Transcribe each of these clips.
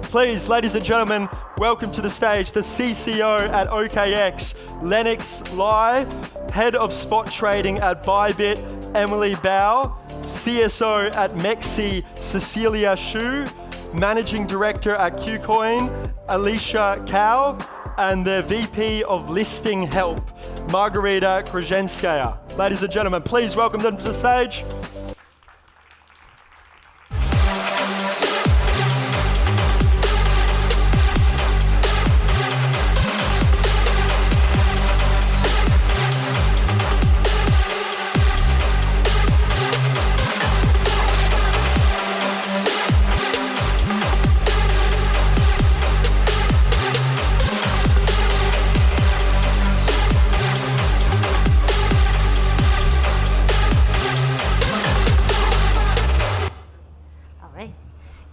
Please, ladies and gentlemen, welcome to the stage the CCO at OKX, Lennox Lai, Head of Spot Trading at Bybit, Emily Bao, CSO at MEXC, Cecilia Hsueh, Managing Director at KuCoin, Alicia Kao, and the VP of Listing Help, Margarita Krzyzewska. Ladies and gentlemen, please welcome them to the stage.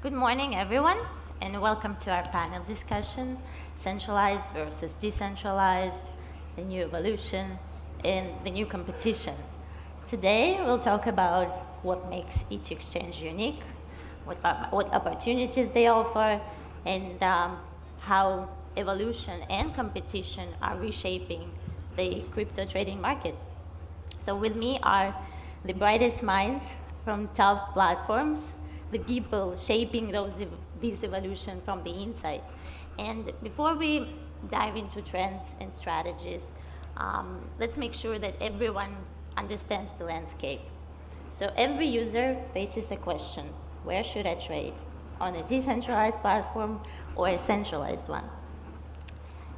Good morning, everyone, and welcome to our panel discussion, centralized versus decentralized, the new evolution, and the new competition. Today, we'll talk about what makes each exchange unique, what opportunities they offer, and how evolution and competition are reshaping the crypto trading market. So with me are the brightest minds from top platforms, the people shaping this evolution from the inside. And before we dive into trends and strategies, let's make sure that everyone understands the landscape. So every user faces a question: where should I trade? On a decentralized platform or a centralized one?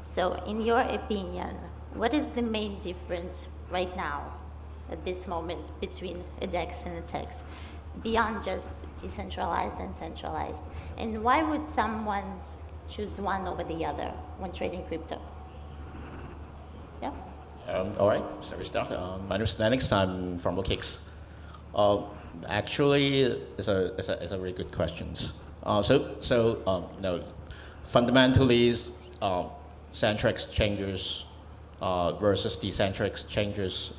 So in your opinion, what is the main difference right now at this moment between a DEX and a CEX? Beyond just decentralized and centralized? And why would someone choose one over the other when trading crypto? Yeah? All right, so we start. My name is Lennox, I'm from OKX. Actually, it's a really good question. Fundamentally, central exchanges versus decentralized exchanges,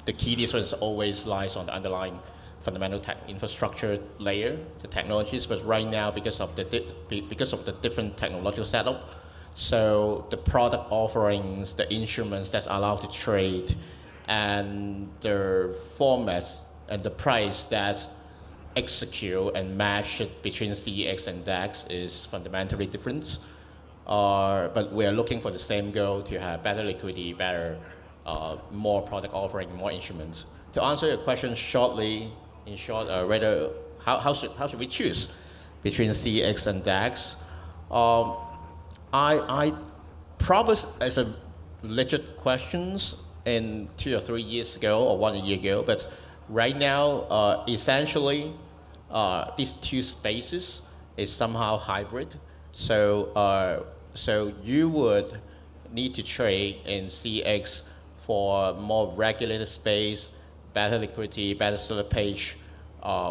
the key difference always lies on the underlying fundamental infrastructure layer, the technologies. But right now, because of the different technological setup, so the product offerings, the instruments that's allowed to trade, and the formats and the price that's execute and match it between CEX and DEX is fundamentally different. But we are looking for the same goal, to have better liquidity, better, more product offering, more instruments. To answer your question shortly, in short, how should we choose between CEX and DEX? I probably, as a legit questions in 2 or 3 years ago or 1 year ago, but right now, essentially, these two spaces is somehow hybrid. So you would need to trade in CEX for more regulated space, better liquidity, better slippage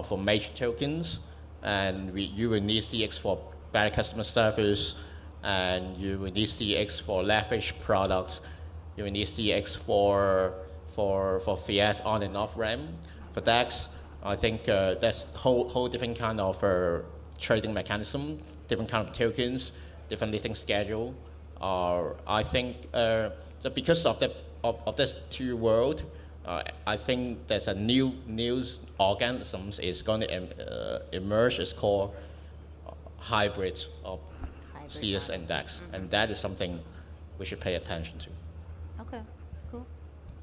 for major tokens, and you will need CEX for better customer service, and you will need CEX for leverage products. You will need CEX for fiat on and off ramp. For DEX, I think that's whole different kind of trading mechanism, different kind of tokens, different listing schedule. I think so because of this two world. I think there's a new organisms is going to emerge. It's called hybrid of CS and DEX, and that is something we should pay attention to. Okay, cool.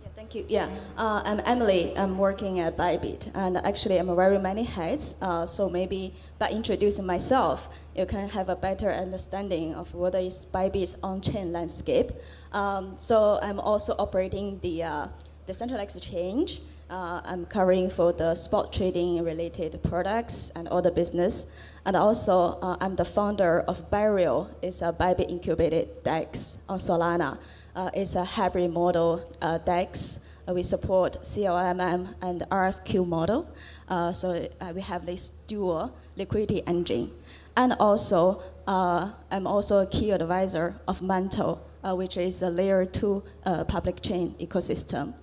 Yeah, thank you. Yeah, I'm Emily. I'm working at Bybit, and actually I'm wearing many hats. So maybe by introducing myself, you can have a better understanding of what is Bybit's on-chain landscape. So I'm also operating the centralized exchange. I'm covering for the spot trading related products and other business. And also, I'm the founder of Burial. It's a Bybit incubated DEX on Solana. It's a hybrid model DEX. We support CLMM and RFQ model. So we have this dual liquidity engine. And also, I'm also a key advisor of Mantle, which is a layer 2 public chain ecosystem.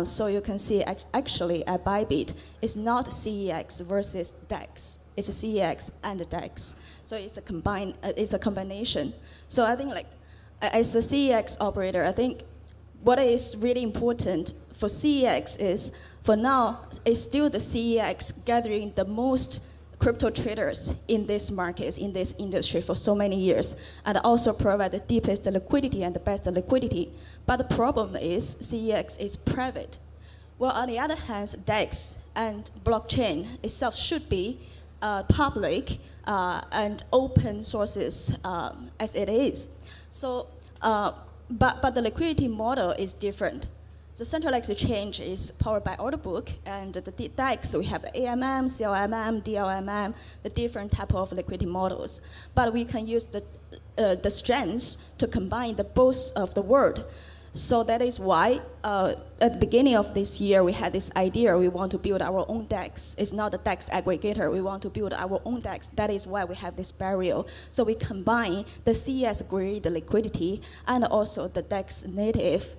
So you can see actually at Bybit, it's not CEX versus DEX. it's a CEX and a DEX. So it's a combination. So I think like, as a CEX operator, I think what is really important for CEX is, for now, it's still the CEX gathering the most crypto traders in this market, in this industry for so many years, and also provide the deepest liquidity and the best liquidity. But the problem is CEX is private. Well, on the other hand, DEX and blockchain itself should be public and open sources as it is. So, but the liquidity model is different. The centralized exchange is powered by order book, and the DEX, we have the AMM, CLMM, DLMM, the different type of liquidity models. But we can use the strengths to combine the both of the world. So that is why at the beginning of this year, we had this idea, we want to build our own DEX. It's not a DEX aggregator, we want to build our own DEX. That is why we have this barrier. So we combine the CES grade liquidity and also the DEX native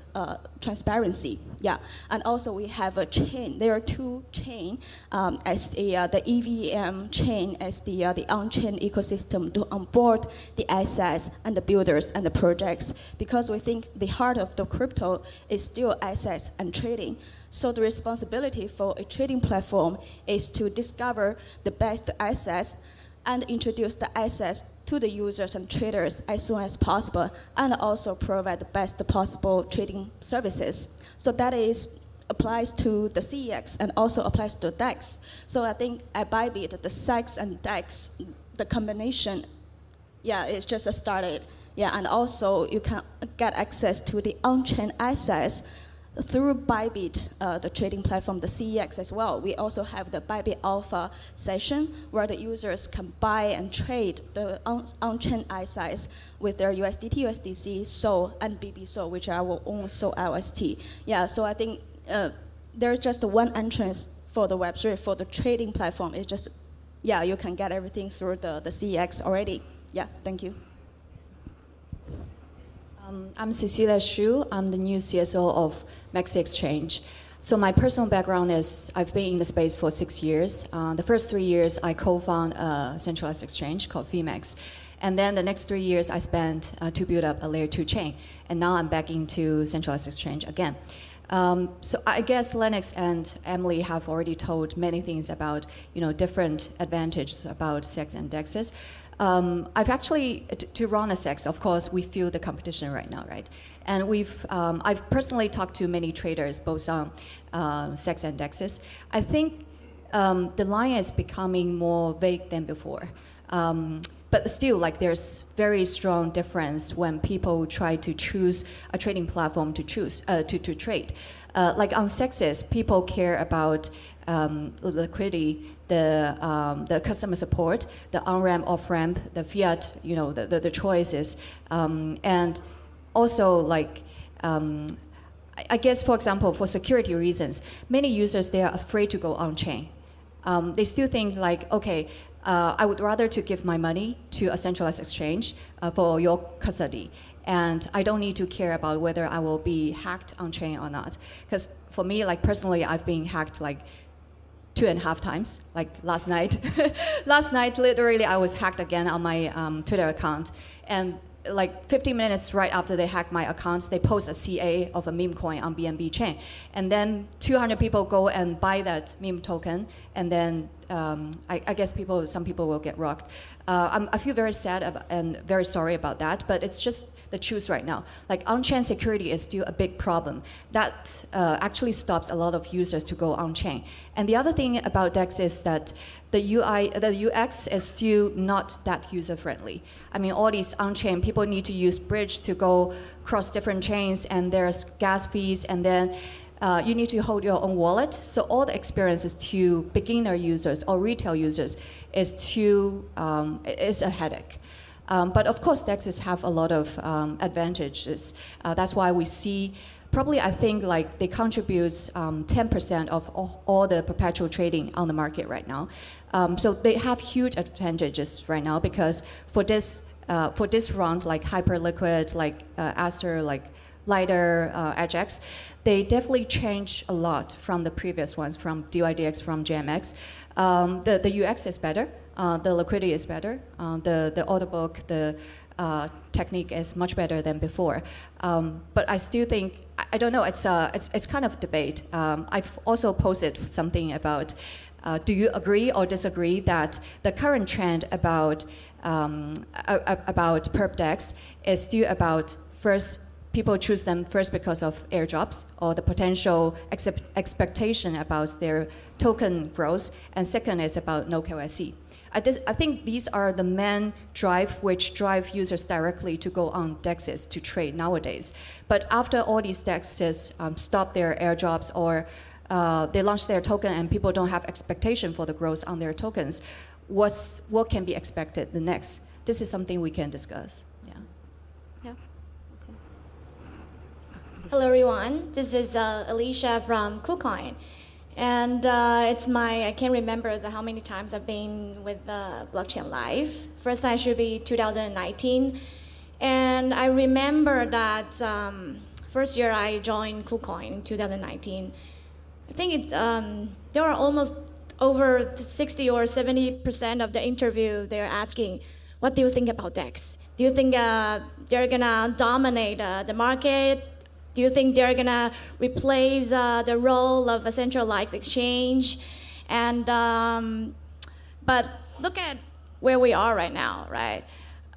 transparency. Yeah, and also we have a chain. There are two chains as the EVM chain as the on-chain ecosystem to onboard the assets and the builders and the projects, because we think the heart of the crypto is still assets and trading. So the responsibility for a trading platform is to discover the best assets and introduce the assets to the users and traders as soon as possible, and also provide the best possible trading services. So that applies to the CEX and also applies to DEX. So I think at Bybit, the CEX and DEX, the combination, yeah, it's just started. Yeah, and also you can get access to the on-chain assets through Bybit, the trading platform, the CEX as well. We also have the Bybit Alpha session where the users can buy and trade the on-chain assets with their USDT, USDC, SOL, and BB SOL, which are our own SOL LST. Yeah, so I think there's just one entrance for the Web3, for the trading platform. It's just, yeah, you can get everything through the CEX already. Yeah, thank you. I'm Cecilia Hsueh. I'm the new CSO of MEXC Exchange. So my personal background is I've been in the space for 6 years. The first 3 years, I co-founded a centralized exchange called MEXC. And then the next 3 years, I spent to build up a layer 2 chain. And now I'm back into centralized exchange again. So I guess Lennox and Emily have already told many things about different advantages about CEX and DEXs. I've actually, to run a CEX, of course, we feel the competition right now, right? And I've personally talked to many traders, both on CEX and DEXs. I think the line is becoming more vague than before. But still, like, there's very strong difference when people try to choose a trading platform to trade. Like on CEXs, people care about liquidity, the customer support, the on-ramp, off-ramp, the fiat, the choices, and also like, I guess, for example, for security reasons, many users, they are afraid to go on-chain. They still think like, okay, I would rather to give my money to a centralized exchange for your custody, and I don't need to care about whether I will be hacked on-chain or not. Because for me, like personally, I've been hacked like 2.5 times, like last night. Last night, literally, I was hacked again on my Twitter account. And like 15 minutes right after they hacked my account, they post a CA of a meme coin on BNB chain. And then 200 people go and buy that meme token. And then I guess some people will get rocked. I feel very sad and very sorry about that, but it's just the truth right now. Like on-chain security is still a big problem. That actually stops a lot of users to go on-chain. And the other thing about DEX is that the UX is still not that user-friendly. I mean, all these on-chain, people need to use bridge to go across different chains, and there's gas fees, and then you need to hold your own wallet. So all the experiences to beginner users or retail users is a headache. But of course, DEXs have a lot of advantages. That's why we see, probably I think like they contribute 10% of all the perpetual trading on the market right now. So they have huge advantages right now, because for this round, like Hyperliquid, like Aster, like Lighter, Ajax, they definitely change a lot from the previous ones, from DYDX, from JMX. The UX is better. the liquidity is better. The order book, the technique is much better than before. But I still think, I don't know, it's kind of debate. I've also posted something about, do you agree or disagree that the current trend about perp DEX is still about first, people choose them first because of airdrops or the potential expectation about their token growth, and second is about no KYC. I think these are the main which drive users directly to go on DEXs to trade nowadays. But after all these DEXs stop their airdrops or they launch their token and people don't have expectation for the growth on their tokens, what can be expected the next? This is something we can discuss. Yeah. Yeah. Hello, everyone. This is Alicia from KuCoin. And I can't remember how many times I've been with Blockchain Live. First time should be 2019. And I remember that first year I joined KuCoin in 2019. I think it's, there are almost over 60 or 70% of the interview they're asking, what do you think about DEX? Do you think they're gonna dominate the market? Do you think they're gonna replace the role of a centralized exchange? And but look at where we are right now, right?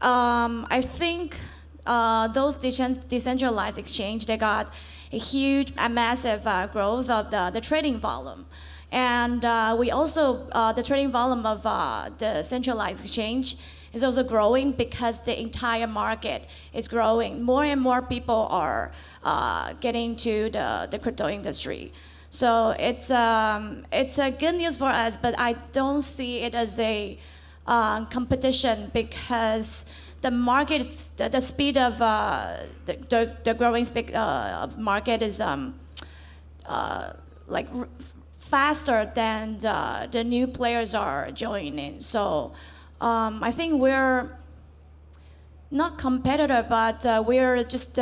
I think those decentralized exchange, they got a huge and massive growth of the trading volume. And we also, the trading volume of the centralized exchange is also growing because the entire market is growing. More and more people are getting to the crypto industry. So it's a good news for us, but I don't see it as a competition because the market, the speed of the growing speed of market is like faster than the new players are joining. So I think we're not competitor, but we're just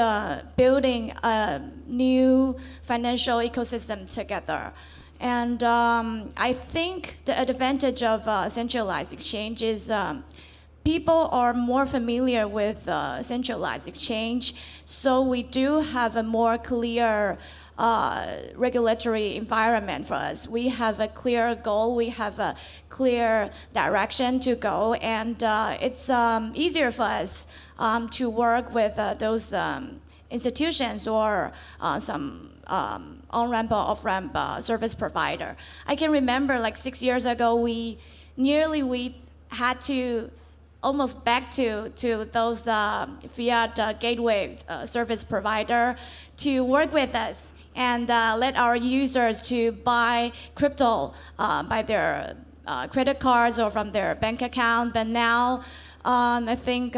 building a new financial ecosystem together. And I think the advantage of centralized exchange is people are more familiar with centralized exchange, so we do have a more clear regulatory environment for us. We have a clear goal, we have a clear direction to go, and it's easier for us to work with those institutions or some on-ramp or off-ramp service provider. I can remember like 6 years ago, we had to almost back to those fiat gateway service provider to work with us and let our users to buy crypto by their credit cards or from their bank account. But now I think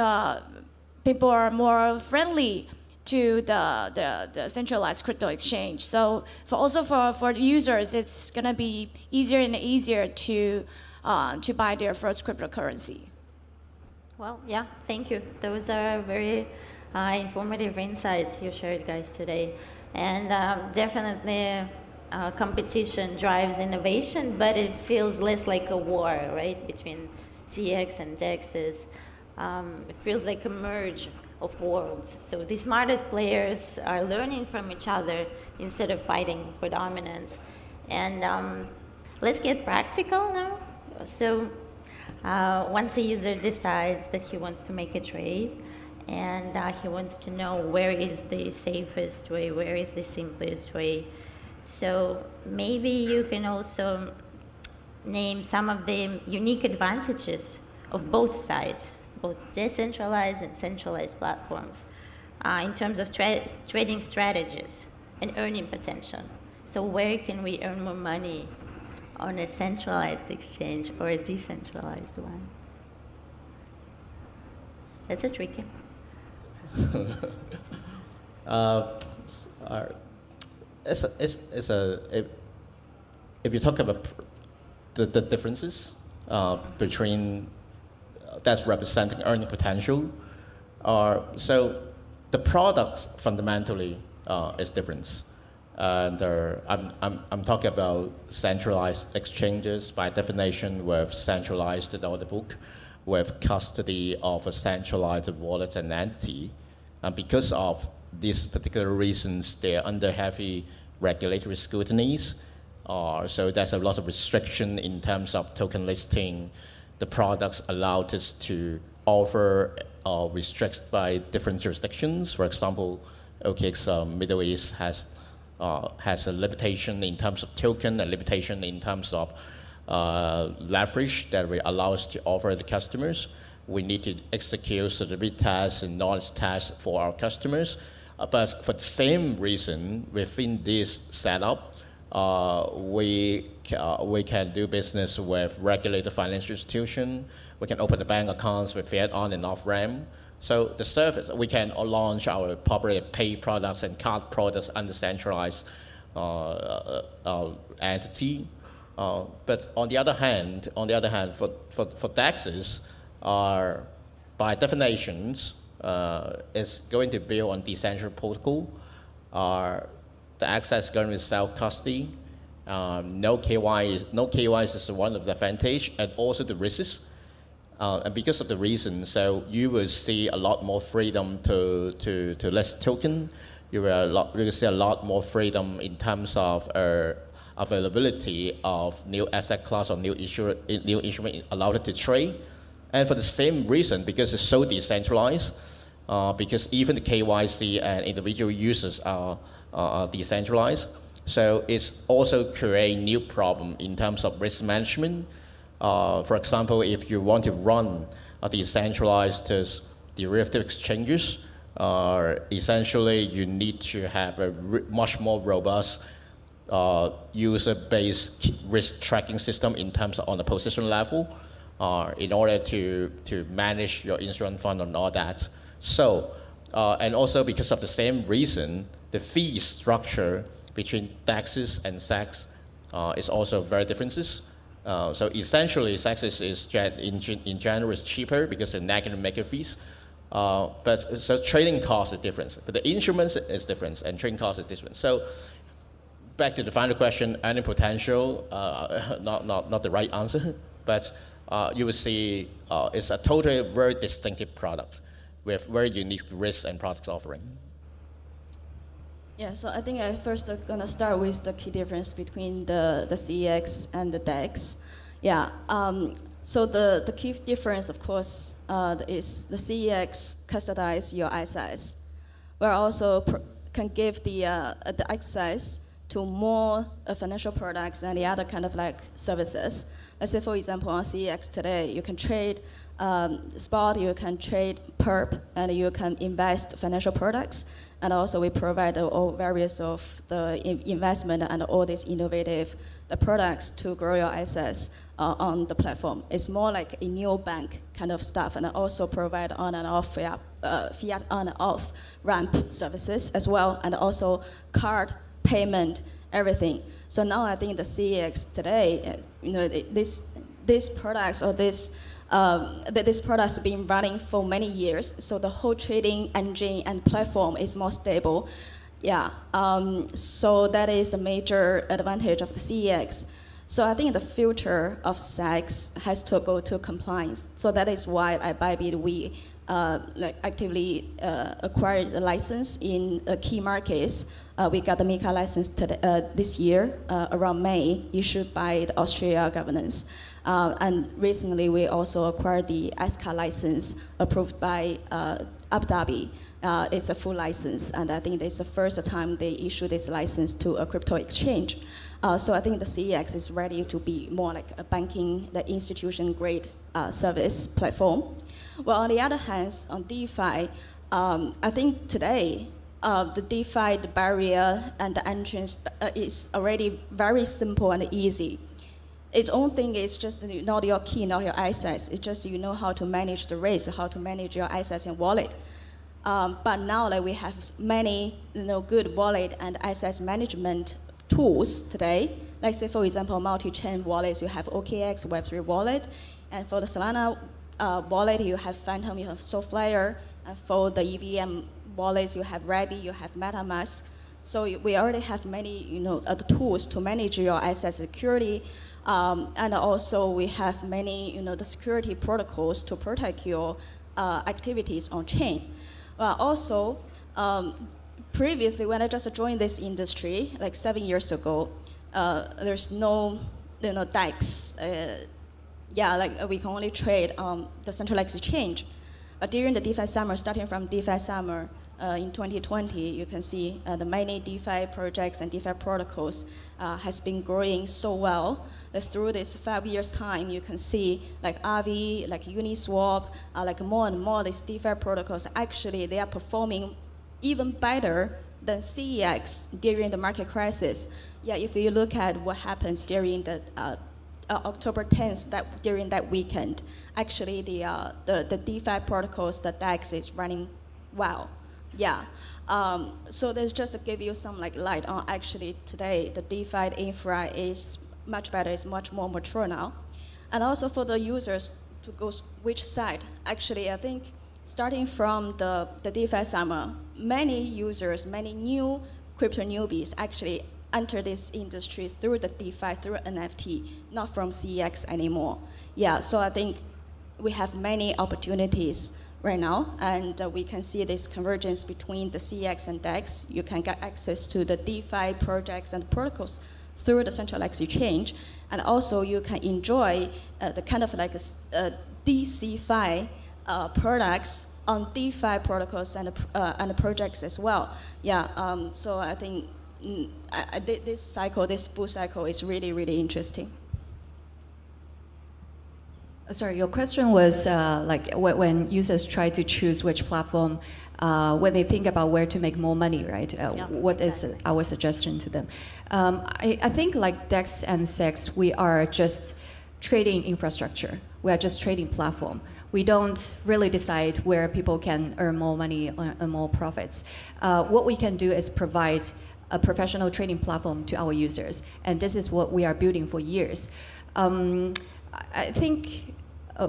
people are more friendly to the centralized crypto exchange. So for the users, it's gonna be easier and easier to buy their first cryptocurrency. Well, yeah, thank you. Those are very informative insights you shared, guys, today. And definitely competition drives innovation, but it feels less like a war, right, between CEX and DEXs. It feels like a merge of worlds. So the smartest players are learning from each other instead of fighting for dominance. And let's get practical now. So once a user decides that he wants to make a trade and he wants to know where is the safest way, where is the simplest way. So maybe you can also name some of the unique advantages of both sides, both decentralized and centralized platforms, in terms of trading strategies and earning potential. So where can we earn more money on a centralized exchange or a decentralized one? That's a tricky. If you talk about the differences between that's representing earning potential, so the products fundamentally is different. And I'm talking about centralized exchanges by definition with centralized order book, with custody of a centralized wallet and entity. And because of these particular reasons, they're under heavy regulatory scrutinies. So there's a lot of restriction in terms of token listing. The products allowed us to offer are restricted by different jurisdictions. For example, OKX Middle East has a limitation in terms of token, a limitation in terms of leverage that will allow us to offer the customers. We need to execute certificate tests and knowledge tests for our customers. But for the same reason, within this setup, we can do business with regulated financial institution. We can open the bank accounts with fiat on and off ramp. So the service, we can launch our public pay products and card products under centralized entity. But on the other hand, for DEXs, by definitions, is going to build on decentralized protocol. The access is going to be self-custody. No KYC is one of the advantage, and also the risks. And because of the reason, so you will see a lot more freedom to list token. You will see a lot more freedom in terms of availability of new asset class or new instrument allowed to trade. And for the same reason, because it's so decentralized, because even the KYC and individual users are decentralized, so it's also create new problem in terms of risk management. For example, if you want to run a decentralized derivative exchanges, essentially you need to have a much more robust user-based risk tracking system in terms of on the position level, in order to manage your insurance fund and all that. So, and also because of the same reason, the fee structure between DEXs and CEX is also very differences. So essentially, CEX is in general is cheaper because of negative maker fees. But so trading cost is different, but the instruments is different and trading cost is different. So back to the final question, earning potential, not the right answer, but you will see it's a totally very distinctive product with very unique risks and products offering. Yeah, so I think I first gonna start with the key difference between the CEX and the DEX. Yeah, so the key difference, of course, is the CEX custodize your assets, where also can give the access to more financial products and the other kind of like services. Let's say, for example, on CEX today, you can trade spot, you can trade perp, and you can invest financial products. And also we provide all various of the investment and all these innovative products to grow your assets on the platform. It's more like a neobank kind of stuff, and also provide on and off fiat on and off ramp services as well, and also card payment, everything. So now I think the CEX today, these products or this product's been running for many years, so the whole trading engine and platform is more stable. Yeah, so that is the major advantage of the CEX. So I think the future of CEX has to go to compliance. So that is why at Bybit we actively acquired the license in key markets. We got the MiCA license this year, around May, issued by the Australia governance. And recently we also acquired the ESCA license approved by Abu Dhabi. It's a full license, and I think it's the first time they issue this license to a crypto exchange. So I think the CEX is ready to be more like a banking, the institution-grade service platform. Well, on the other hand, on DeFi, I think today, the DeFi, the barrier and the entrance is already very simple and easy. Its own thing is just not your key, not your assets. It's just you know how to manage the risk, how to manage your assets in wallet. But now we have many good wallet and assets management tools today. Like say, for example, multi-chain wallets, you have OKX Web3 wallet. And for the Solana wallet, you have Phantom, you have Soulflare. And for the EVM wallets, you have Rabi, you have MetaMask. So we already have many, the tools to manage your asset security, and also we have many, the security protocols to protect your activities on chain. Also, previously when I just joined this industry, like 7 years ago, there's no, DEX. We can only trade on the central exchange. But during the DeFi summer, starting from DeFi summer in 2020, you can see the many DeFi projects and DeFi protocols has been growing so well. Through this 5 years time, you can see like Avi, like Uniswap, like more and more these DeFi protocols, actually they are performing even better than CEX during the market crisis. Yeah, if you look at what happens during the October 10th, during that weekend, actually the DeFi protocols, the DEX is running well. Yeah. So there's just to give you some light on actually today the DeFi infra is much better, it's much more mature now. And also for the users to go which side, actually I think starting from the DeFi summer, many users, many new crypto newbies actually enter this industry through the DeFi, through NFT, not from CEX anymore. Yeah, so I think we have many opportunities right now, and we can see this convergence between the CEX and DEX. You can get access to the DeFi projects and protocols through the central exchange, and also you can enjoy the kind of DeFi products on DeFi protocols and projects as well. Yeah, so I think this bull cycle is really, really interesting. Sorry, your question was when users try to choose which platform, when they think about where to make more money, right? What is our suggestion to them? I think like DEX and CEX, we are just trading infrastructure. We are just trading platform. We don't really decide where people can earn more money or more profits. What we can do is provide a professional trading platform to our users, and this is what we are building for years. I think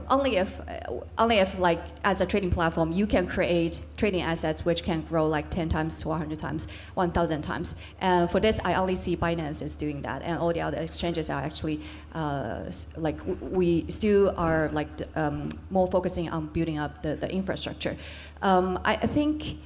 only if like as a trading platform you can create trading assets which can grow like 10 times, 100 times, 1,000 times. And for this, I only see Binance is doing that, and all the other exchanges are actually we still are more focusing on building up the infrastructure. I think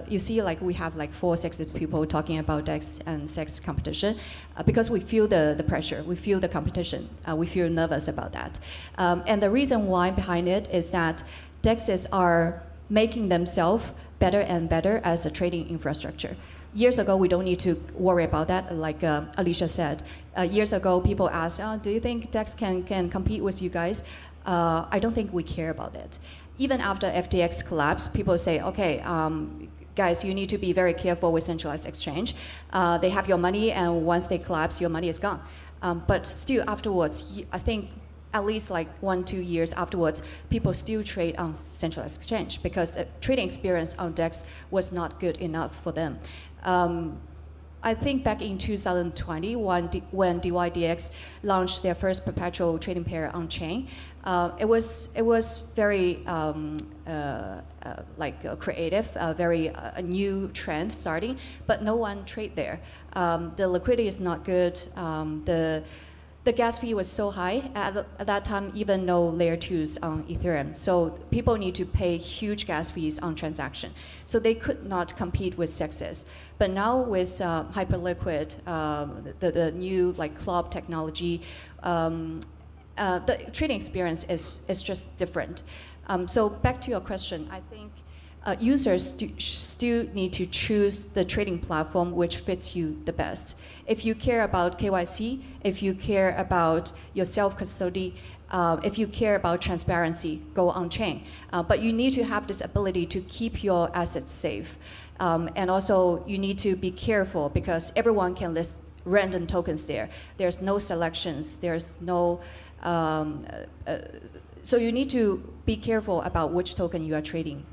you see we have 4 sexist people talking about DEX and CEX competition because we feel the pressure, we feel the competition, we feel nervous about that. And the reason why behind it is that DEXs are making themselves better and better as a trading infrastructure. Years ago, we don't need to worry about that, like Alicia said. Years ago, people asked, do you think DEX can compete with you guys? I don't think we care about it. Even after FTX collapsed, people say, okay, guys, you need to be very careful with centralized exchange. They have your money, and once they collapse, your money is gone. But still afterwards, I think at least 1-2 years afterwards, people still trade on centralized exchange because the trading experience on DEX was not good enough for them. I think back in 2020, when DYDX launched their first perpetual trading pair on chain, it was very creative, very a new trend starting, but no one trade there. The liquidity is not good. The gas fee was so high at that time, even no layer 2s on Ethereum. So people need to pay huge gas fees on transaction. So they could not compete with CEXs. But now with Hyperliquid, the new club technology, the trading experience is just different. So back to your question, I think users still need to choose the trading platform which fits you the best. If you care about KYC, if you care about your self-custody, if you care about transparency, go on-chain. But you need to have this ability to keep your assets safe. And also, you need to be careful because everyone can list random tokens there. There's no selections. There's no... So you need to be careful about which token you are trading.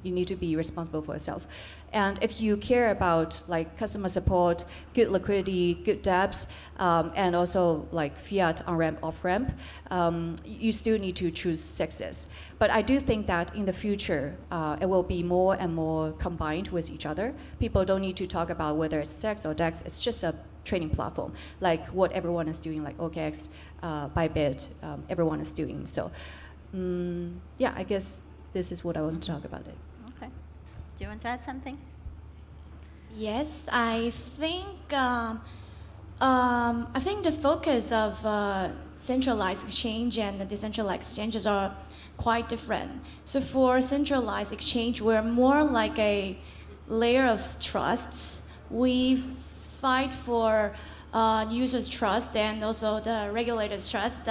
You need to be responsible for yourself. And if you care about like customer support, good liquidity, good dApps, and also like fiat on-ramp, off-ramp, you still need to choose CEXs. But I do think that in the future, it will be more and more combined with each other. People don't need to talk about whether it's CEX or DEX. It's just a trading platform, like what everyone is doing, like OKX, Bybit, everyone is doing. So, yeah, I guess this is what I want to talk about it. Okay. Do you want to add something? Yes, I think the focus of centralized exchange and the decentralized exchanges are quite different. So for centralized exchange, we're more like a layer of trusts. We fight for users' trust and also the regulators' trust,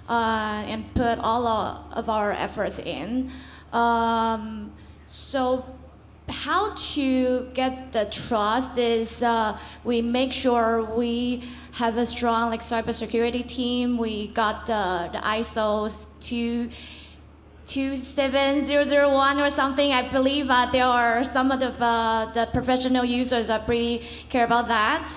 and put all of our efforts in. So how to get the trust is we make sure we have a strong like cybersecurity team. We got the ISO 27001 or something. I believe there are some of the professional users are pretty care about that.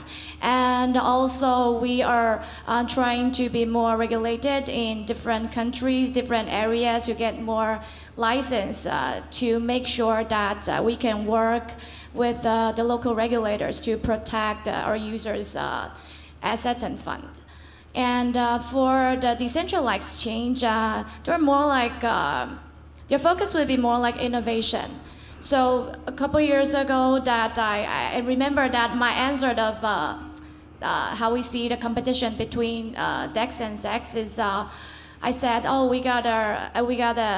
And also we are trying to be more regulated in different countries, different areas to get more license to make sure that we can work with the local regulators to protect our users' assets and funds. And for the decentralized exchange, they're more like, their focus would be more like innovation. So a couple years ago that I remember that my answer of how we see the competition between DEX and CEX is I said, oh, we got a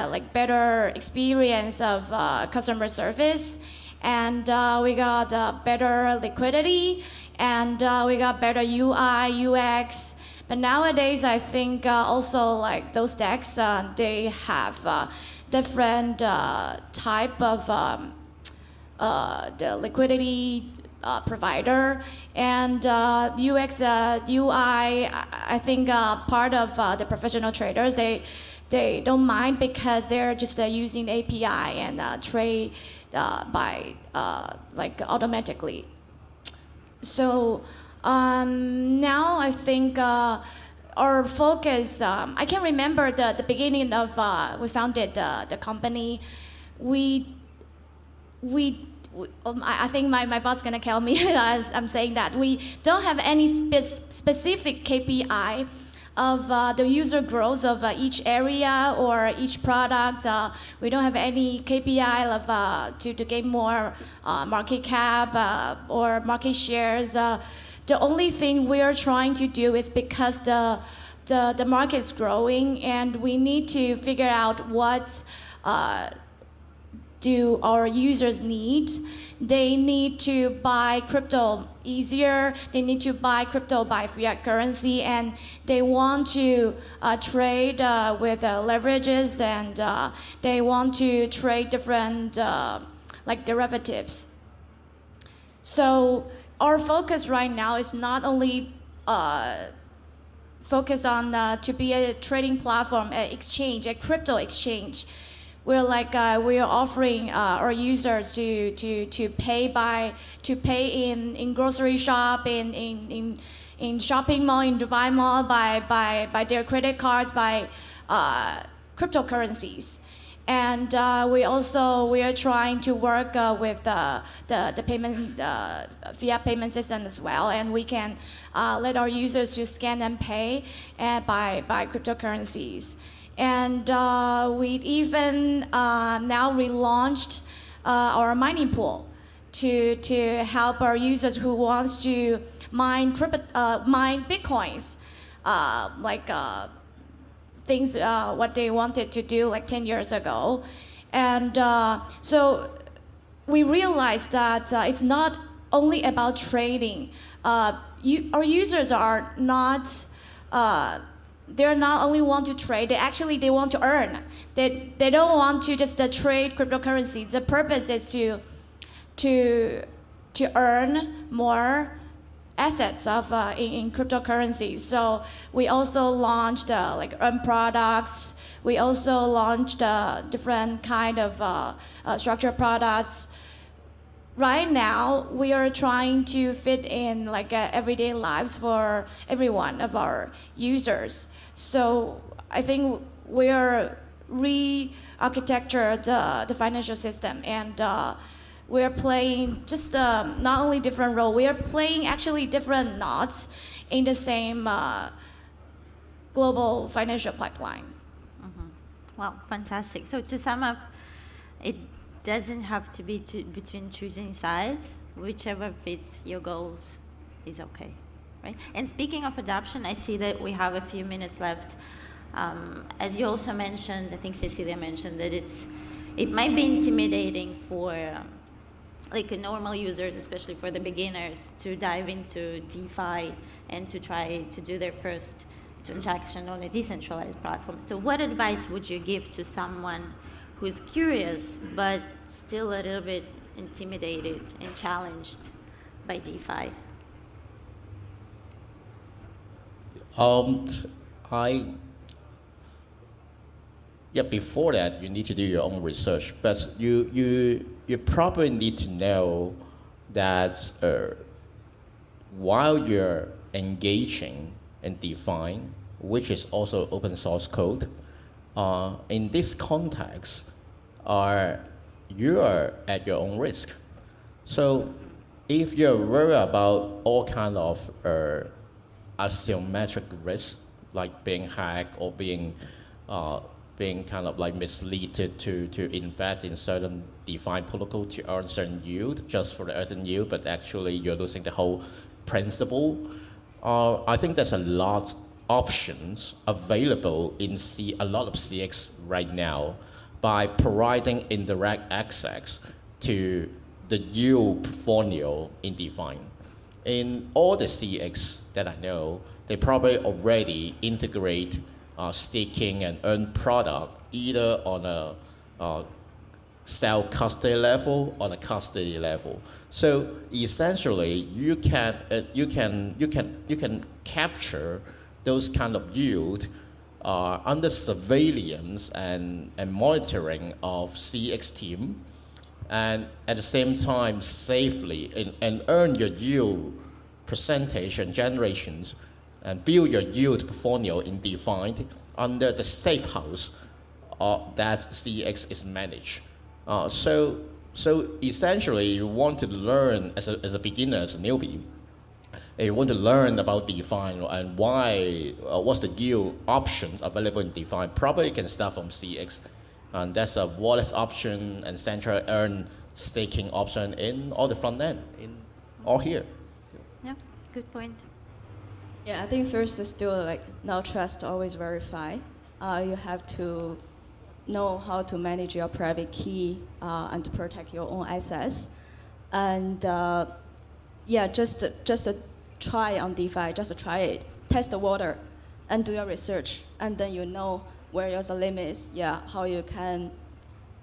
like better experience of customer service, and we got better liquidity, and we got better UI, UX. But nowadays, I think also like those DEX, they have different type of the liquidity provider, and UX, UI, I think part of the professional traders, they don't mind because they're just using API and trade by like automatically. So now I think our focus, I can remember the beginning of we founded the company. I think my boss is gonna kill me as I'm saying that. We don't have any specific KPI of the user growth of each area or each product. We don't have any KPI of to gain more market cap or market shares. The only thing we are trying to do is because the market is growing and we need to figure out what do our users need. They need to buy crypto easier. They need to buy crypto by fiat currency, and they want to trade with leverages, and they want to trade different like derivatives. So our focus right now is not only focus on to be a trading platform, an exchange, a crypto exchange. We're like we are offering our users to pay in grocery shop, in shopping mall, in Dubai Mall, by their credit cards, by cryptocurrencies. And we are trying to work with the payment fiat payment system as well, and we can let our users to scan and pay by cryptocurrencies. And we even now relaunched our mining pool to help our users who wants to mine bitcoins, like things what they wanted to do like 10 years ago. And so we realized that it's not only about trading. Our users are not. They're not only want to trade, they want to earn. They don't want to just trade cryptocurrencies. The purpose is to earn more assets of in cryptocurrencies. So we also launched like earn products. We also launched different kind of structured products. Right now, we are trying to fit in like everyday lives for every one of our users. So I think we are re-architecture the financial system, and we're playing just not only different role, we are playing actually different knots in the same global financial pipeline. Well, fantastic. So to sum up, it doesn't have to be between choosing sides. Whichever fits your goals is okay, right? And speaking of adoption, I see that we have a few minutes left. As you also mentioned, I think Cecilia mentioned that it might be intimidating for like normal users, especially for the beginners, to dive into DeFi and to try to do their first transaction on a decentralized platform. So what advice would you give to someone who's curious but still a little bit intimidated and challenged by DeFi? Before that, you need to do your own research, but you probably need to know that while you're engaging in DeFi, which is also open source code, in this context, you are at your own risk. So if you're worried about all kind of asymmetric risks, like being hacked or being kind of like misleaded to invest in certain DeFi protocol to earn certain yield, just for the earning yield, but actually you're losing the whole principle. I think there's a lot options available in a lot of CX right now by providing indirect access to the yield portfolio in DeFi. In all the CX that I know, they probably already integrate staking and earn product either on a self-custody level or a custody level. So essentially, you can capture those kind of yield under surveillance and monitoring of CX team, and at the same time safely and earn your yield percentage and generations and build your yield portfolio in DeFi under the safe house that CEX is managed. So essentially, you want to learn as a beginner, as a newbie, you want to learn about DeFi and what's the yield options available in DeFi. Probably you can start from CEX, and that's a wallet option and central earn staking option in all the front end, all here. Yeah, good point. Yeah, I think first is still like no trust, always verify. You have to know how to manage your private key and to protect your own assets. And just try on DeFi, just try it, test the water, and do your research, and then you know where your limit is. Yeah, how you can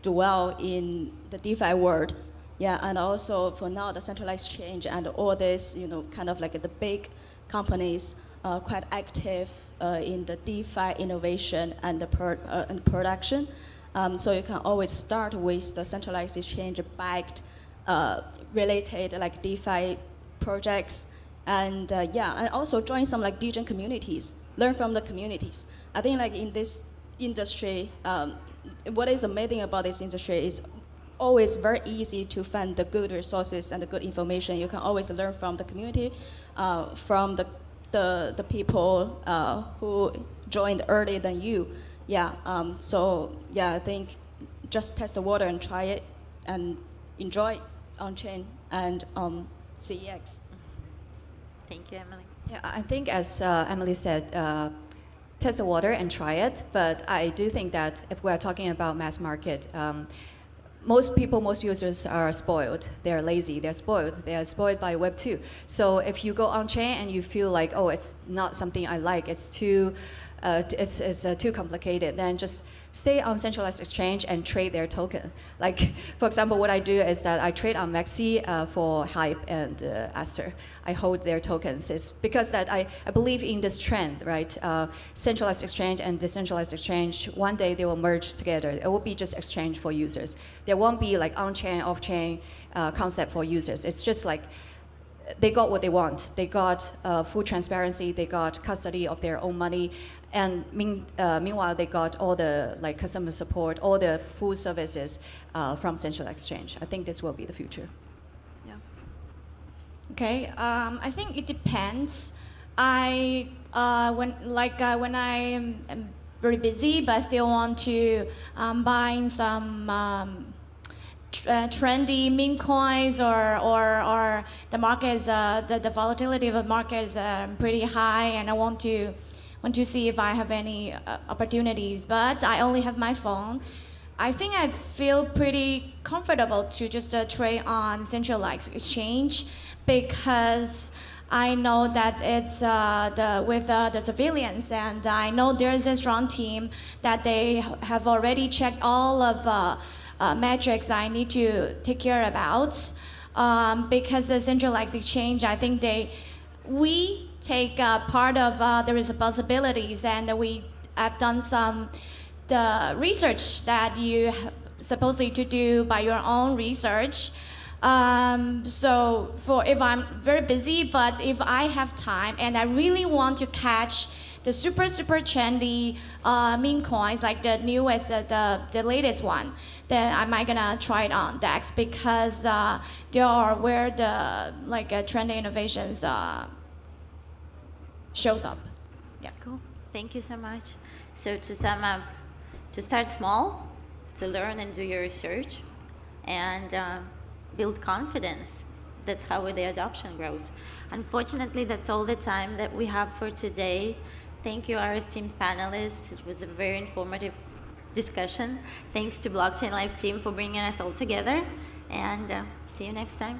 do well in the DeFi world. Yeah, and also for now, the centralized exchange and all this, kind of like the big companies quite active in the DeFi innovation and and production. So you can always start with the centralized exchange backed related like DeFi projects, and and also join some like DGen communities, learn from the communities. I think like in this industry, what is amazing about this industry is always very easy to find the good resources and the good information. You can always learn from the community, from the people who joined earlier than you. I think just test the water and try it and enjoy on-chain and CEX. Thank you, Emily. Yeah, I think as Emily said, test the water and try it. But I do think that if we're talking about mass market, most users are spoiled. They're lazy. They're spoiled. They are spoiled by Web 2. So if you go on chain and you feel like, oh, it's not something I like, it's too it's too complicated, then just stay on centralized exchange and trade their token. Like, for example, what I do is that I trade on MEXC for Hype and Aster. I hold their tokens. It's because that I believe in this trend, right? Centralized exchange and decentralized exchange, one day they will merge together. It will be just exchange for users. There won't be like on-chain, off-chain concept for users. It's just like, they got what they want. They got full transparency. They got custody of their own money, and meanwhile they got all the like customer support, all the full services from central exchange. I think this will be the future. Yeah. Okay, I think it depends. When I am very busy but still want to buy some trendy meme coins, or the market is the volatility of the market is pretty high, and I want to see if I have any opportunities. But I only have my phone. I think I feel pretty comfortable to just trade on centralized exchange, because I know that it's with the civilians, and I know there is a strong team that they have already checked all of metrics I need to take care about, because the centralized exchange, I think we take part of the responsibilities, and we have done the research that you supposedly to do by your own research. So if I'm very busy, but if I have time and I really want to catch the super trendy meme coins, like the newest, the latest one, then I might gonna try it on DEX, because they are where the trendy innovations shows up. Yeah. Cool. Thank you so much. So to sum up, to start small, to learn and do your research, and build confidence. That's how the adoption grows. Unfortunately, that's all the time that we have for today. Thank you, our esteemed panelists. It was a very informative discussion. Thanks to Blockchain Live team for bringing us all together, and see you next time.